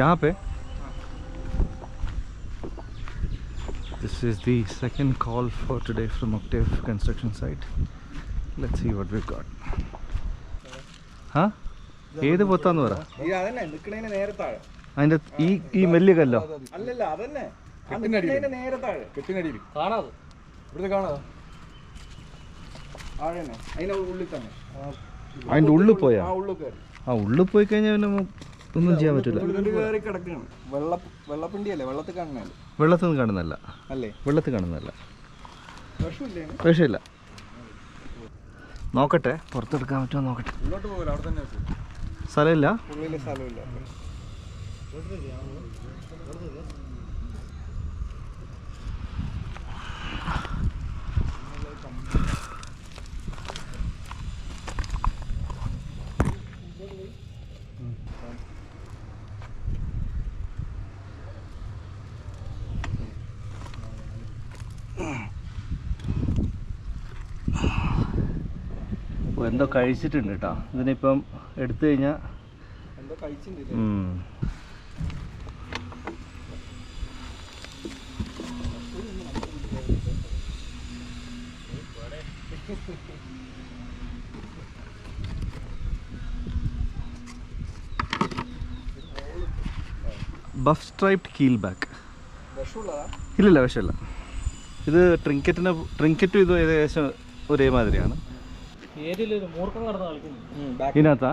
यहाँ पे this is the second call for today from Octave construction site. Let's see what we've got. Huh? ഏത് പൊത്താന്ന് പറ. അതിന്റെ ഈ വലിയ കല്ലോ അല്ലല്ല അതന്നെ നേരെ താഴെ കെട്ടിനടിയിൽ കാണാതെ ഇവിടുത്തെ കാണാതെ അതിന്റെ ഉള്ളിൽ തന്നെ അതിന്റെ ഉള്ളിൽ പോയാ ആ ഉള്ളിൽ പോയി കഴിഞ്ഞാൽ പിന്നെ ഒന്നും ചെയ്യാൻ പറ്റില്ല. വെള്ളപ്പിണ്ടിയല്ലേ വെള്ളത്തിൽ കാണുന്നല്ലേ വെള്ളത്തിൽ നിന്ന് കാണുന്നല്ല അല്ലേ വെള്ളത്തിൽ കാണുന്നതല്ല വിഷമില്ല. നോക്കട്ടെ പുറത്തെടുക്കാൻ പറ്റുമോ നോക്കട്ടെ. സ്ഥലമില്ല എന്തോ കഴിച്ചിട്ടുണ്ട് കേട്ടോ. ഇതിനിപ്പം എടുത്തു കഴിഞ്ഞാൽ ബഫ് സ്ട്രൈപ്ഡ് കീൽ ബാക്ക്. ഇല്ലില്ല വിഷമില്ല. ഇത് ട്രിങ്കറ്റും ഇതും ഏകദേശം ഒരേ മാതിരിയാണ്. ഇതിനകത്താ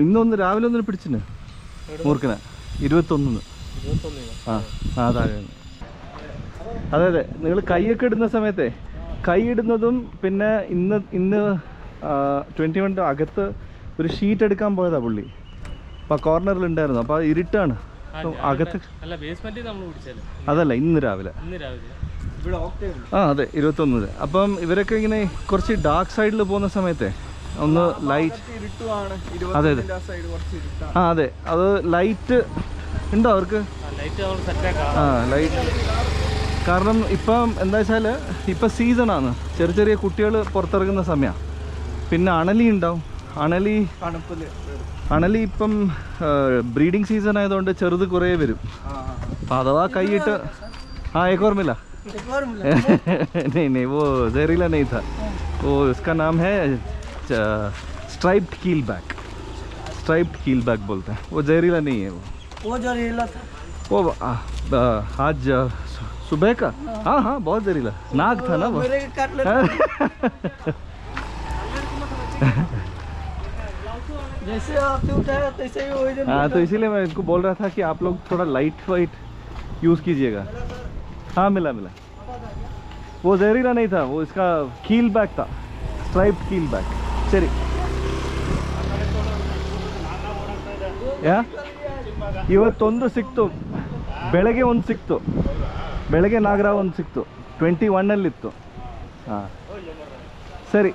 ഇന്നൊന്ന് രാവിലെ ഒന്നിന് പിടിച്ചിന് മൂർക്കനെ 21. ആ അതാണ്. അതെ അതെ നിങ്ങൾ കൈയൊക്കെ ഇടുന്ന സമയത്തെ കൈ ഇടുന്നതും പിന്നെ ഇന്ന് 21 അകത്ത് ഒരു ഷീറ്റ് എടുക്കാൻ പോയതാ പുള്ളി. അപ്പോൾ കോർണറിലുണ്ടായിരുന്നു. അപ്പോൾ ഇരുട്ടാണ് അകത്ത്. അതല്ല ഇന്ന് രാവിലെ ആ അതെ 21. അപ്പം ഇവരൊക്കെ ഇങ്ങനെ കുറച്ച് ഡാർക്ക് സൈഡിൽ പോകുന്ന സമയത്തെ ഒന്ന് ലൈറ്റ് അതെ അതെ ആ അതെ അത് ലൈറ്റ് ഉണ്ടോ അവർക്ക്? ആ ലൈറ്റ് കാരണം ഇപ്പം എന്താ വെച്ചാൽ ഇപ്പം സീസണാണ്. ചെറിയ കുട്ടികൾ പുറത്തിറങ്ങുന്ന സമയമാണ്. പിന്നെ അണലി ഉണ്ടാവും. അണലി ഇപ്പം ബ്രീഡിങ് സീസൺ ആയതുകൊണ്ട് ചെറുത് കുറേ വരും. അപ്പം അഥവാ കൈയിട്ട് एक और मिला नहीं वो जहरीला नहीं था. वो उसका नाम है स्ट्राइप्ड कील बैक बोलते हैं. वो जहरीला नहीं है. वो जहरीला था वो आज सुबह का. हाँ हाँ बहुत जहरीला नाक था ना वो. जैसे आपने उठाया तैसे ही. हाँ तो इसीलिए मैं इसको बोल रहा था कि आप लोग थोड़ा लाइट वाइट यूज़ कीजिएगा. हाँ मिला वो जहरीला नहीं था. वो इसका कील बैक था. स्ट्राइप्ड कील बैक. सरी 21 ಸಿಕ್ತು. ಬೆಳಗ್ಗೆ ಒಂದು ಸಿಕ್ತು. ಬೆಳಗ್ಗೆ ನಾಗರ ಒಂದು ಸಿಕ್ತು. 21 ಅಲ್ಲಿತ್ತು. ಹಾಂ ಸರಿ.